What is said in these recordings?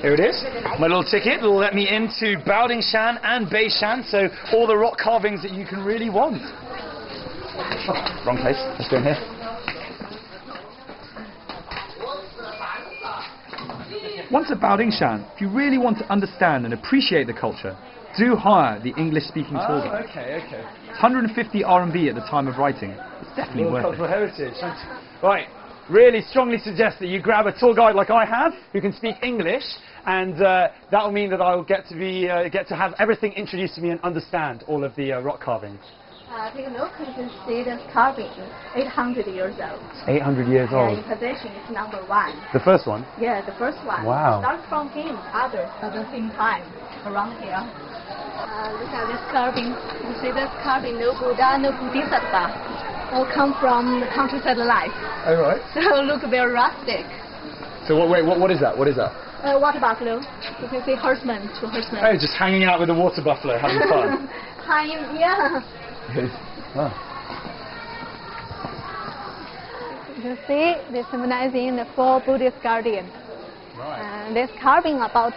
Here it is, my little ticket will let me into Baodingshan and Beishan, so all the rock carvings that you can really want. Oh, wrong place, let's go in here. Once at Baodingshan, if you really want to understand and appreciate the culture, do hire the English-speaking tour guide. Okay. 150 RMB at the time of writing. It's definitely worth it. Cultural heritage. Right. Really strongly suggest that you grab a tour guide like I have, who can speak English, and that will mean that I will get to have everything introduced to me and understand all of the rock carvings. Take a look. You can see this carving, 800 years old. 800 years old. In position, it's number 1. The first one? Yeah, the first one. Wow. Start from him, others at the same time around here. Look at this carving. You see this carving, no Buddha, no Bodhisattva. All come from the countryside life. Oh, right. So look very rustic. So what is that? What is that? Water buffalo. You can see horsemen, 2 horsemen. Oh, just hanging out with a water buffalo, having fun. Yeah. Wow. You see, they're symbolizing the 4 Buddhist guardians. Right. This carving about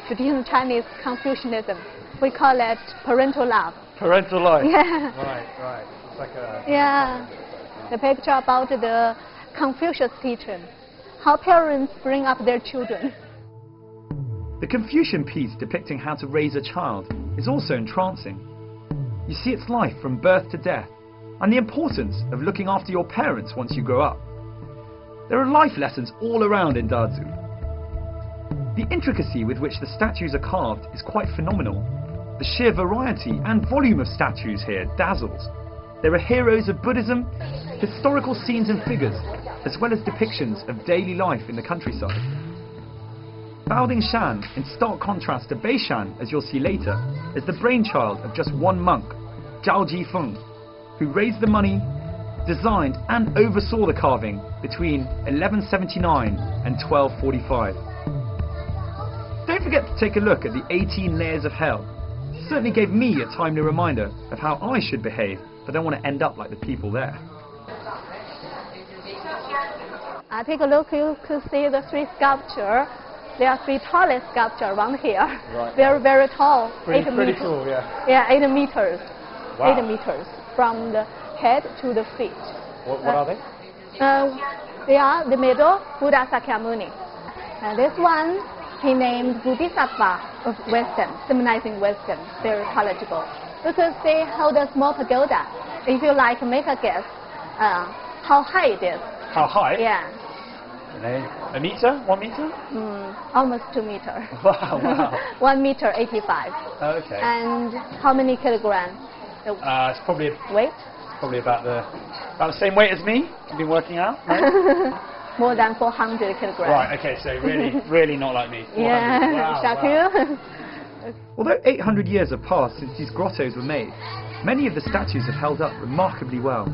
traditional Chinese Confucianism. We call it parental love. Parental life. Yeah. Right. It's like a... Yeah. The picture about the Confucius teaching. How parents bring up their children. The Confucian piece depicting how to raise a child is also entrancing. You see its life from birth to death, and the importance of looking after your parents once you grow up. There are life lessons all around in Dazu. The intricacy with which the statues are carved is quite phenomenal. The sheer variety and volume of statues here dazzles. There are heroes of Buddhism, historical scenes and figures, as well as depictions of daily life in the countryside. Baodingshan, in stark contrast to Beishan, as you'll see later, is the brainchild of just one monk, Zhao Jifeng, who raised the money, designed and oversaw the carving between 1179 and 1245. Don't forget to take a look at the 18 layers of hell. It certainly gave me a timely reminder of how I should behave, but I don't want to end up like the people there. Take a look, you could see the 3 sculptures. There are 3 tallest sculptures around here. Right. They're very tall. Pretty 8 meters. cool, yeah. Yeah, 8 meters. Wow. 8 meters from the head to the feet. What are they? They are the middle, Buddha Sakyamuni. This one, he named Bodhisattva of wisdom, symbolizing wisdom, very knowledgeable. You could see hold a small pagoda. If you like, make a guess how high it is. How high? Yeah. A meter? 1 meter? Almost 2 meters. Wow. 1 meter 85. Okay. And how many kilograms? It's probably Weight? about the same weight as me. I've been working out. Right? More than 400 kilograms. Right. Okay. So really not like me. Yeah. Wow, Shock wow. you? Although 800 years have passed since these grottos were made, many of the statues have held up remarkably well.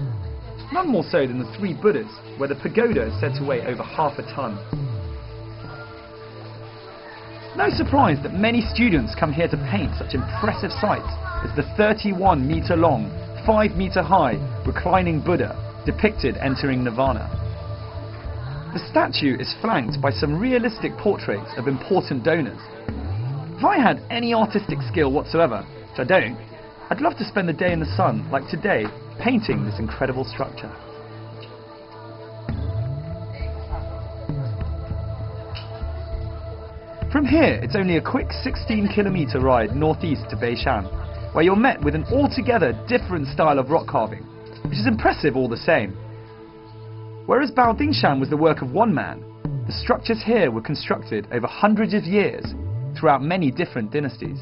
None more so than the 3 Buddhas, where the pagoda is said to weigh over half a ton. No surprise that many students come here to paint such impressive sights as the 31-meter long, 5-meter high, reclining Buddha depicted entering Nirvana. The statue is flanked by some realistic portraits of important donors. If I had any artistic skill whatsoever, which I don't, I'd love to spend the day in the sun, like today, painting this incredible structure. From here, it's only a quick 16-kilometer ride northeast to Beishan, where you're met with an altogether different style of rock carving, which is impressive all the same. Whereas Baodingshan was the work of one man, the structures here were constructed over hundreds of years throughout many different dynasties.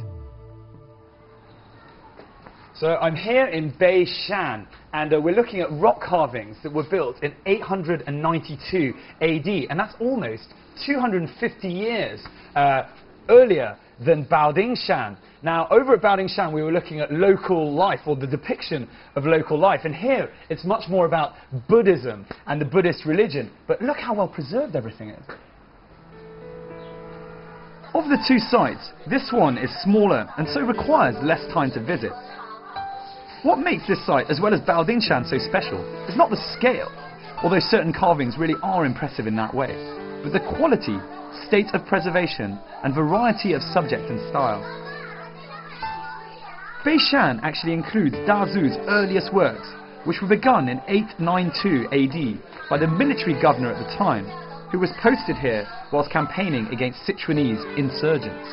So I'm here in Beishan, and we're looking at rock carvings that were built in 892 AD, and that's almost 250 years earlier than Baodingshan. Now, over at Baodingshan, we were looking at local life, or the depiction of local life, and here it's much more about Buddhism and the Buddhist religion. But look how well preserved everything is. Of the 2 sites, this one is smaller and so requires less time to visit. What makes this site, as well as Baodingshan, so special is not the scale, although certain carvings really are impressive in that way, but the quality state of preservation, and variety of subject and style. Beishan actually includes Dazu's earliest works, which were begun in 892 AD by the military governor at the time, who was posted here whilst campaigning against Sichuanese insurgents.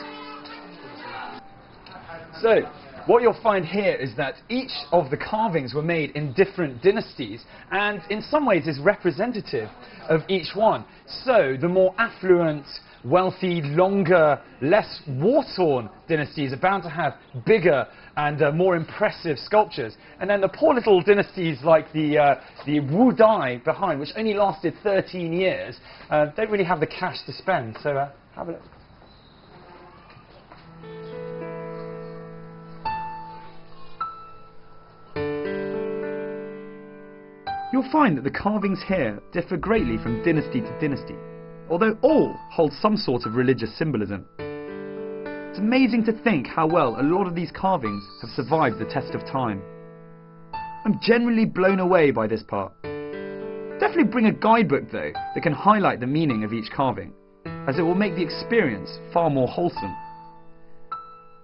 So, what you'll find here is that each of the carvings were made in different dynasties and in some ways is representative of each one. So, the more affluent, wealthy, longer, less war-torn dynasties are bound to have bigger and more impressive sculptures. And then the poor little dynasties like the Wu Dai behind, which only lasted 13 years, don't really have the cash to spend. So have a look. You'll find that the carvings here differ greatly from dynasty to dynasty, although all hold some sort of religious symbolism. It's amazing to think how well a lot of these carvings have survived the test of time. I'm generally blown away by this part. Definitely bring a guidebook though that can highlight the meaning of each carving, as it will make the experience far more wholesome.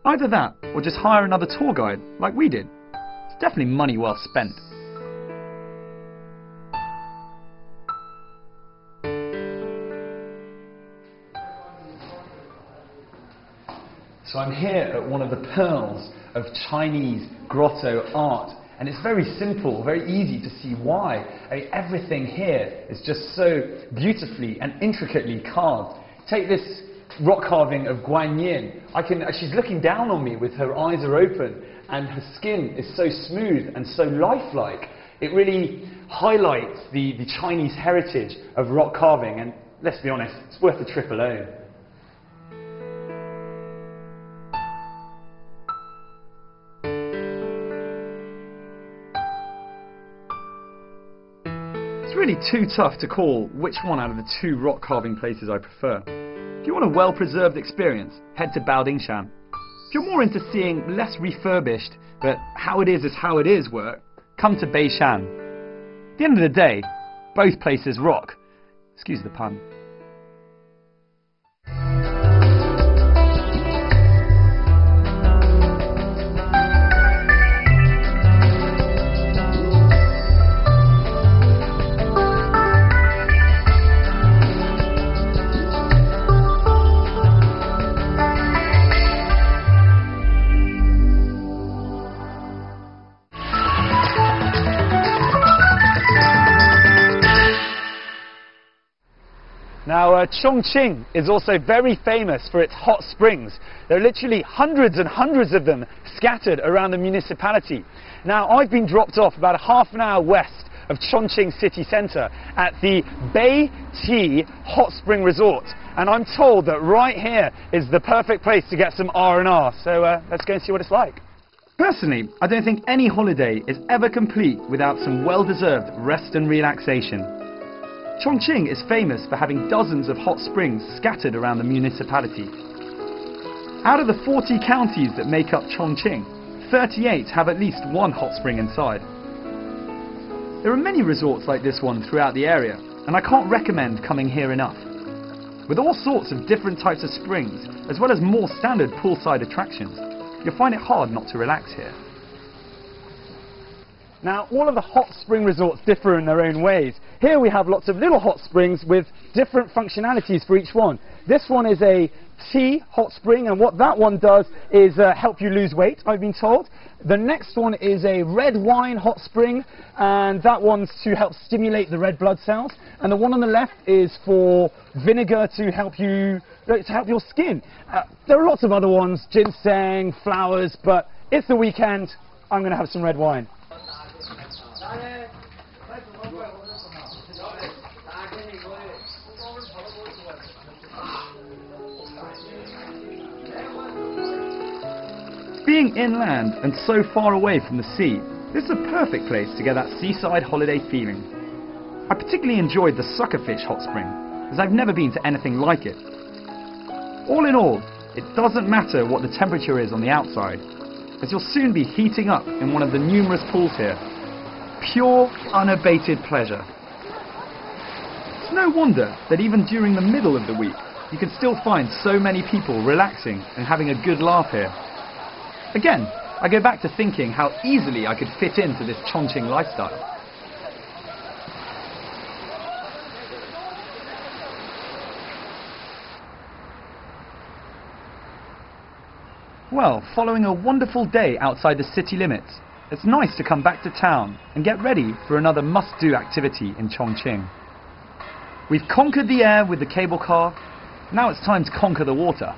Either that, or just hire another tour guide like we did. It's definitely money well spent. So I'm here at one of the pearls of Chinese grotto art, and it's very simple, very easy to see why. I mean, everything here is just so beautifully and intricately carved. Take this rock carving of Guanyin. She's looking down on me with her eyes are open, and her skin is so smooth and so lifelike. It really highlights the Chinese heritage of rock carving, and let's be honest, it's worth the trip alone. It's really too tough to call which one out of the two rock carving places I prefer. If you want a well-preserved experience, head to Baodingshan. If you're more into seeing less refurbished, but how it is how it is work, come to Beishan. At the end of the day, both places rock. Excuse the pun. Now, Chongqing is also very famous for its hot springs. There are literally hundreds and hundreds of them scattered around the municipality. Now, I've been dropped off about a half an hour west of Chongqing city centre at the Bei Ti Hot Spring Resort, and I'm told that right here is the perfect place to get some R&R. So let's go and see what it's like. Personally, I don't think any holiday is ever complete without some well-deserved rest and relaxation. Chongqing is famous for having dozens of hot springs scattered around the municipality. Out of the 40 counties that make up Chongqing, 38 have at least one hot spring inside. There are many resorts like this one throughout the area, and I can't recommend coming here enough. With all sorts of different types of springs, as well as more standard poolside attractions, you'll find it hard not to relax here. Now, all of the hot spring resorts differ in their own ways. Here we have lots of little hot springs with different functionalities for each one. This one is a tea hot spring, and what that one does is help you lose weight, I've been told. The next one is a red wine hot spring, and that one's to help stimulate the red blood cells. And the one on the left is for vinegar to help your skin. There are lots of other ones, ginseng, flowers, but it's the weekend. I'm going to have some red wine. Being inland and so far away from the sea, this is a perfect place to get that seaside holiday feeling. I particularly enjoyed the suckerfish hot spring, as I've never been to anything like it. All in all, it doesn't matter what the temperature is on the outside, as you'll soon be heating up in one of the numerous pools here. Pure, unabated pleasure. It's no wonder that even during the middle of the week, you can still find so many people relaxing and having a good laugh here. Again, I go back to thinking how easily I could fit into this Chongqing lifestyle. Well, following a wonderful day outside the city limits, it's nice to come back to town and get ready for another must-do activity in Chongqing. We've conquered the air with the cable car, now it's time to conquer the water.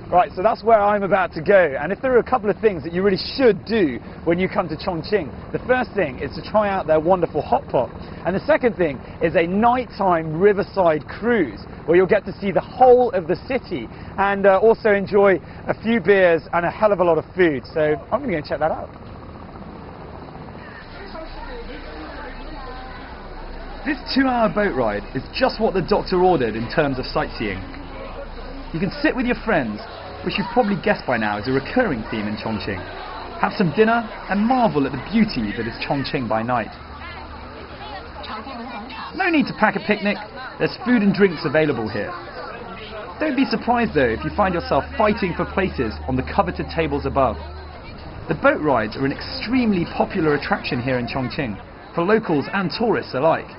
Right, so that's where I'm about to go, and if there are a couple of things that you really should do when you come to Chongqing, the first thing is to try out their wonderful hot pot, and the second thing is a nighttime riverside cruise where you'll get to see the whole of the city and also enjoy a few beers and a hell of a lot of food, so I'm going to go and check that out. This 2-hour boat ride is just what the doctor ordered in terms of sightseeing. You can sit with your friends, which you've probably guessed by now is a recurring theme in Chongqing. Have some dinner and marvel at the beauty that is Chongqing by night. No need to pack a picnic, there's food and drinks available here. Don't be surprised though if you find yourself fighting for places on the coveted tables above. The boat rides are an extremely popular attraction here in Chongqing, for locals and tourists alike.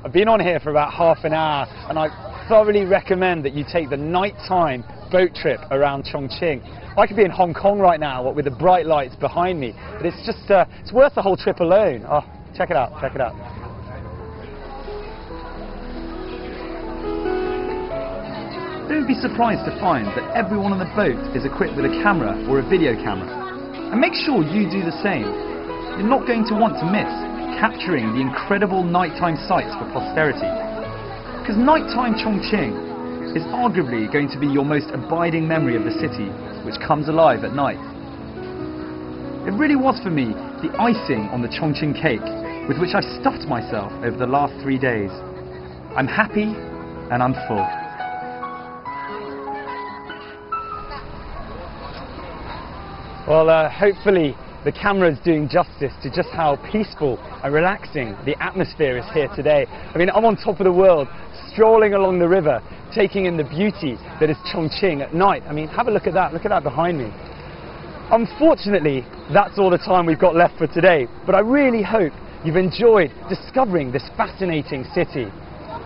I've been on here for about half an hour and I thoroughly recommend that you take the nighttime boat trip around Chongqing. I could be in Hong Kong right now, what with the bright lights behind me, but it's just, it's worth the whole trip alone. Oh, check it out, check it out. Don't be surprised to find that everyone on the boat is equipped with a camera or a video camera. And make sure you do the same. You're not going to want to miss capturing the incredible nighttime sights for posterity. Because nighttime Chongqing is arguably going to be your most abiding memory of the city, which comes alive at night. It really was for me the icing on the Chongqing cake with which I've stuffed myself over the last 3 days. I'm happy and I'm full. Well, hopefully the camera is doing justice to just how peaceful and relaxing the atmosphere is here today. I mean, I'm on top of the world, strolling along the river, taking in the beauty that is Chongqing at night. I mean, have a look at that behind me. Unfortunately, that's all the time we've got left for today, but I really hope you've enjoyed discovering this fascinating city.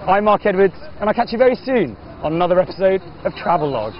I'm Mark Edwards, and I'll catch you very soon on another episode of Travelogue.